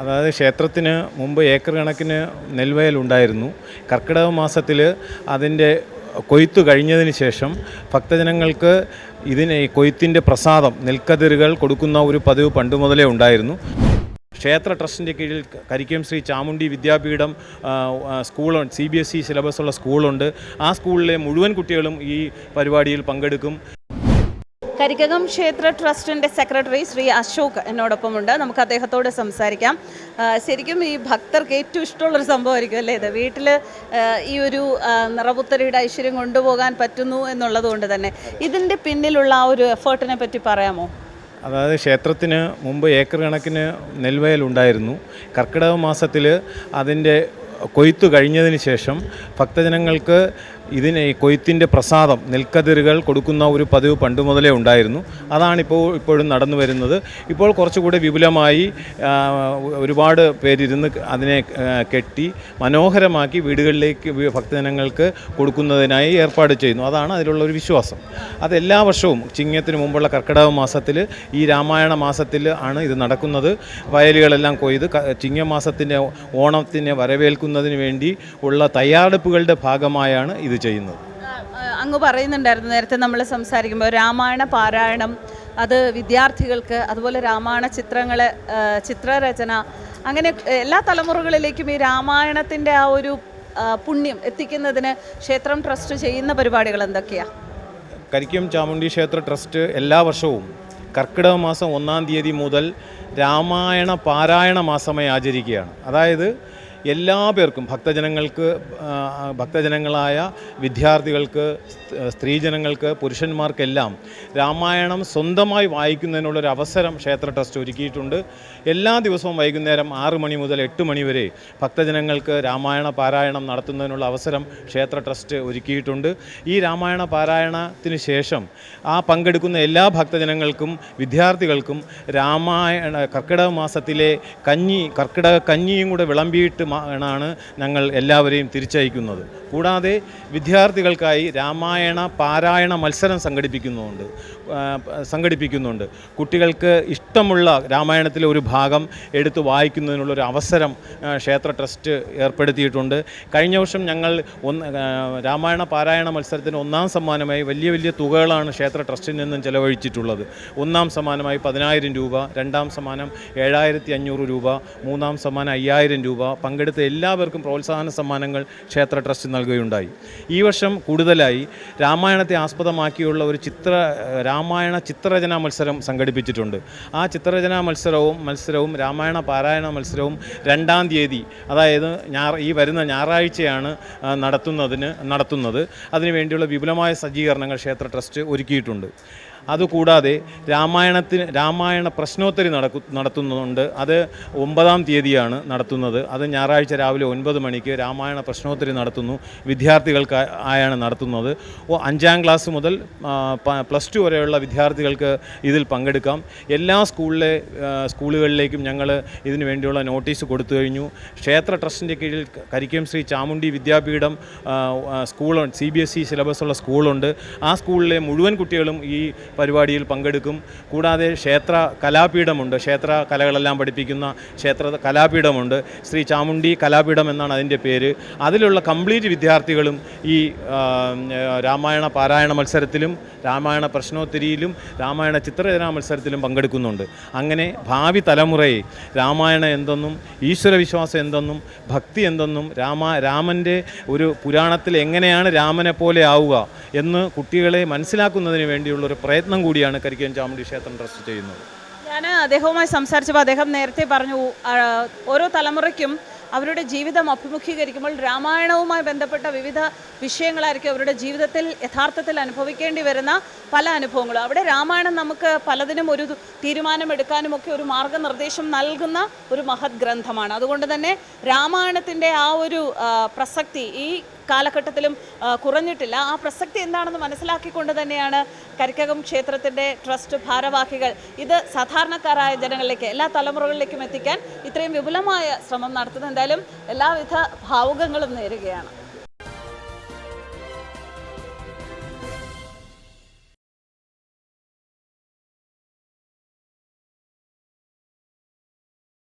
അതായത് ക്ഷേത്രത്തിന് മുമ്പ് ഏക്കർ കണക്കിന് നെൽവയലുണ്ടായിരുന്നു. കർക്കിടക മാസത്തിൽ അതിൻ്റെ കൊയ്ത്ത് കഴിഞ്ഞതിന് ശേഷം ഭക്തജനങ്ങൾക്ക് ഇതിന് കൊയ്ത്തിൻ്റെ പ്രസാദം നെൽക്കതിരുകൾ കൊടുക്കുന്ന ഒരു പതിവ് പണ്ട് മുതലേ ഉണ്ടായിരുന്നു. ക്ഷേത്ര ട്രസ്റ്റിൻ്റെ കീഴിൽ കരിക്കം ശ്രീ ചാമുണ്ഡി വിദ്യാപീഠം സ്കൂളുണ്ട്, CBSE സിലബസുള്ള സ്കൂളുണ്ട്. ആ സ്കൂളിലെ മുഴുവൻ കുട്ടികളും ഈ പരിപാടിയിൽ പങ്കെടുക്കും. കരിക്കകം ക്ഷേത്ര ട്രസ്റ്റിൻ്റെ സെക്രട്ടറി ശ്രീ അശോക് എന്നോടൊപ്പമുണ്ട്. നമുക്ക് അദ്ദേഹത്തോട് സംസാരിക്കാം. ശരിക്കും ഈ ഭക്തർക്ക് ഏറ്റവും ഇഷ്ടമുള്ളൊരു സംഭവമായിരിക്കും അല്ലേ ഇത്? വീട്ടിൽ ഈ ഒരു നിറപുത്തരിയുടെ ഐശ്വര്യം കൊണ്ടുപോകാൻ പറ്റുന്നു എന്നുള്ളത് കൊണ്ട് തന്നെ ഇതിൻ്റെ പിന്നിലുള്ള ആ ഒരു എഫേർട്ടിനെ പറ്റി പറയാമോ? അതായത് ക്ഷേത്രത്തിന് മുമ്പ് ഏക്കർ കണക്കിന് നെൽവയലുണ്ടായിരുന്നു. കർക്കിടക മാസത്തിൽ അതിൻ്റെ കൊയ്ത്ത് കഴിഞ്ഞതിന് ശേഷം ഭക്തജനങ്ങൾക്ക് ഇതിന് കൊയ്ത്തിൻ്റെ പ്രസാദം നെൽക്കതിരുകൾ കൊടുക്കുന്ന ഒരു പതിവ് പണ്ട് മുതലേ ഉണ്ടായിരുന്നു. ഇപ്പോഴും നടന്നു വരുന്നത്. ഇപ്പോൾ കുറച്ചുകൂടി വിപുലമായി ഒരുപാട് പേരിരുന്ന് അതിനെ കെട്ടി മനോഹരമാക്കി വീടുകളിലേക്ക് ഭക്തജനങ്ങൾക്ക് കൊടുക്കുന്നതിനായി ഏർപ്പാട് ചെയ്യുന്നു. അതാണ് അതിലുള്ളൊരു വിശ്വാസം. അതെല്ലാ വർഷവും ചിങ്ങത്തിന് മുമ്പുള്ള കർക്കിടക മാസത്തിൽ ഈ രാമായണ മാസത്തിൽ ആണ് ഇത് നടക്കുന്നത്. വയലുകളെല്ലാം കൊയ്ത് ചിങ്ങമാസത്തിൻ്റെ ഓണത്തിനെ വരവേൽക്കുന്നതിന് വേണ്ടി ഉള്ള തയ്യാറെടുപ്പുകളുടെ ഭാഗമായാണ് ഇത് ചെയ്യുന്നത്. അങ്ങ് പറയുന്നുണ്ടായിരുന്നു നേരത്തെ നമ്മൾ സംസാരിക്കുമ്പോൾ രാമായണ പാരായണം, അത് വിദ്യാർത്ഥികൾക്ക്, അതുപോലെ രാമായണ ചിത്രരചന, അങ്ങനെ എല്ലാ തലമുറകളിലേക്കും ഈ രാമായണത്തിൻ്റെ ആ ഒരു പുണ്യം എത്തിക്കുന്നതിന് ക്ഷേത്രം ട്രസ്റ്റ് ചെയ്യുന്ന പരിപാടികൾ എന്തൊക്കെയാണ്? കരിക്കം ചാമുണ്ഡി ക്ഷേത്ര ട്രസ്റ്റ് എല്ലാ വർഷവും കർക്കിടക മാസം 1-ാം തീയതി മുതൽ രാമായണ പാരായണ മാസമായി ആചരിക്കുകയാണ്. അതായത് എല്ലാ പേർക്കും ഭക്തജനങ്ങളായ വിദ്യാർത്ഥികൾക്ക്, സ്ത്രീജനങ്ങൾക്ക്, പുരുഷന്മാർക്കെല്ലാം രാമായണം സ്വന്തമായി വായിക്കുന്നതിനുള്ളൊരു അവസരം ക്ഷേത്ര ട്രസ്റ്റ് ഒരുക്കിയിട്ടുണ്ട്. എല്ലാ ദിവസവും വൈകുന്നേരം 6 മണി മുതൽ 8 മണി വരെ ഭക്തജനങ്ങൾക്ക് രാമായണ പാരായണം നടത്തുന്നതിനുള്ള അവസരം ക്ഷേത്ര ട്രസ്റ്റ് ഒരുക്കിയിട്ടുണ്ട്. ഈ രാമായണ പാരായണത്തിന് ശേഷം പങ്കെടുക്കുന്ന എല്ലാ ഭക്തജനങ്ങൾക്കും വിദ്യാർത്ഥികൾക്കും കർക്കിടക മാസത്തിലെ കർക്കിടക കഞ്ഞിയും കൂടെ വിളമ്പിയിട്ട് ാണ് ഞങ്ങൾ എല്ലാവരെയും തിരിച്ചയക്കുന്നത്. കൂടാതെ വിദ്യാർത്ഥികൾക്കായി രാമായണ പാരായണ മത്സരം സംഘടിപ്പിക്കുന്നുണ്ട്. കുട്ടികൾക്ക് ഇഷ്ടമുള്ള രാമായണത്തിലെ ഒരു ഭാഗം എടുത്ത് വായിക്കുന്നതിനുള്ളൊരു അവസരം ക്ഷേത്ര ട്രസ്റ്റ് ഏർപ്പെടുത്തിയിട്ടുണ്ട്. കഴിഞ്ഞ വർഷം ഞങ്ങൾ രാമായണ പാരായണ മത്സരത്തിന് 1-ാം സമ്മാനമായി വലിയ തുകകളാണ് ക്ഷേത്ര ട്രസ്റ്റിൽ നിന്നും ചെലവഴിച്ചിട്ടുള്ളത്. 1-ാം സമ്മാനമായി 10,000 രൂപ, 2-ാം സമ്മാനം 7,500 രൂപ, 3-ാം സമ്മാനം 5,000 രൂപ. പങ്കെടുത്ത എല്ലാവർക്കും പ്രോത്സാഹന സമ്മാനങ്ങൾ ക്ഷേത്ര ട്രസ്റ്റ് നൽകുകയുണ്ടായി. ഈ വർഷം കൂടുതലായി രാമായണത്തെ ആസ്പദമാക്കിയുള്ള ഒരു രാമായണ ചിത്രരചനാ മത്സരം സംഘടിപ്പിച്ചിട്ടുണ്ട്. ആ ചിത്രരചനാ മത്സരവും രാമായണ പാരായണ മത്സരവും 2-ാം തീയതി, അതായത് ഈ വരുന്ന ഞായറാഴ്ചയാണ് നടത്തുന്നത്. അതിനുവേണ്ടിയുള്ള വിപുലമായ സജ്ജീകരണങ്ങൾ ക്ഷേത്ര ട്രസ്റ്റ് ഒരുക്കിയിട്ടുണ്ട്. അതുകൂടാതെ രാമായണ പ്രശ്നോത്തരി നടത്തുന്നുണ്ട്. അത് 9-ാം തീയതിയാണ് നടത്തുന്നത്. അത് ഞായറാഴ്ച രാവിലെ 9 മണിക്ക് രാമായണ പ്രശ്നോത്തരി നടത്തുന്നു. വിദ്യാർത്ഥികൾക്കായാണ് നടത്തുന്നത്. 5-ാം ക്ലാസ് മുതൽ +2 വരെയുള്ള വിദ്യാർത്ഥികൾക്ക് ഇതിൽ പങ്കെടുക്കാം. എല്ലാ സ്കൂളുകളിലേക്കും ഞങ്ങൾ ഇതിനു വേണ്ടിയുള്ള നോട്ടീസ് കൊടുത്തു കഴിഞ്ഞു. ക്ഷേത്ര ട്രസ്റ്റിൻ്റെ കീഴിൽ കരിക്കം ശ്രീ ചാമുണ്ഡി വിദ്യാപീഠം സ്കൂളുണ്ട്, CBSE സിലബസുള്ള സ്കൂളുണ്ട്. ആ സ്കൂളിലെ മുഴുവൻ കുട്ടികളും ഈ പരിപാടിയിൽ പങ്കെടുക്കും. കൂടാതെ ക്ഷേത്ര കലാപീഠമുണ്ട്. ക്ഷേത്ര കലകളെല്ലാം പഠിപ്പിക്കുന്ന ക്ഷേത്ര കലാപീഠമുണ്ട്. ശ്രീ ചാമുണ്ഡി കലാപീഠം എന്നാണ് അതിൻ്റെ പേര്. അതിലുള്ള കംപ്ലീറ്റ് വിദ്യാർത്ഥികളും ഈ രാമായണ പാരായണ മത്സരത്തിലും രാമായണ പ്രശ്നോത്തരിയിലും രാമായണ ചിത്രരചനാ മത്സരത്തിലും പങ്കെടുക്കുന്നുണ്ട്. അങ്ങനെ ഭാവി തലമുറയെ രാമായണം എന്തെന്നും ഈശ്വരവിശ്വാസം എന്തെന്നും ഭക്തി എന്തെന്നും രാമൻ്റെ ഒരു പുരാണത്തിൽ എങ്ങനെയാണ് രാമനെ പോലെ ആവുക എന്ന് കുട്ടികളെ മനസ്സിലാക്കുന്നതിന് വേണ്ടിയുള്ളൊരു പ്രയത്നം കൂടിയാണ് കരിക്കം ചാമുണ്ഡി ക്ഷേത്രം ട്രസ്റ്റ് ചെയ്യുന്നത്. ഞാൻ അദ്ദേഹവുമായി സംസാരിച്ചപ്പോൾ അദ്ദേഹം നേരത്തെ പറഞ്ഞു, ഓരോ തലമുറയ്ക്കും അവരുടെ ജീവിതം അഭിമുഖീകരിക്കുമ്പോൾ രാമായണവുമായി ബന്ധപ്പെട്ട വിവിധ വിഷയങ്ങളായിരിക്കും അവരുടെ ജീവിതത്തിൽ യഥാർത്ഥത്തിൽ അനുഭവിക്കേണ്ടി വരുന്ന പല അനുഭവങ്ങളും. അവിടെ രാമായണം നമുക്ക് പലതിനും ഒരു തീരുമാനമെടുക്കാനുമൊക്കെ ഒരു മാർഗനിർദ്ദേശം നൽകുന്ന ഒരു മഹത് ഗ്രന്ഥമാണ്. അതുകൊണ്ട് തന്നെ രാമായണത്തിൻ്റെ ആ ഒരു പ്രസക്തി ഈ കാലഘട്ടത്തിലും കുറഞ്ഞിട്ടില്ല. ആ പ്രസക്തി എന്താണെന്ന് മനസ്സിലാക്കിക്കൊണ്ട് തന്നെയാണ് കരിക്കകം ക്ഷേത്രത്തിൻ്റെ ട്രസ്റ്റ് ഭാരവാഹികൾ ഇത് സാധാരണക്കാരായ ജനങ്ങളിലേക്ക്, എല്ലാ തലമുറകളിലേക്കും എത്തിക്കാൻ ഇത്രയും വിപുലമായ ശ്രമം നടത്തുന്നത്. എന്തായാലും എല്ലാവിധ ഭാവുകങ്ങളും നേരുകയാണ്.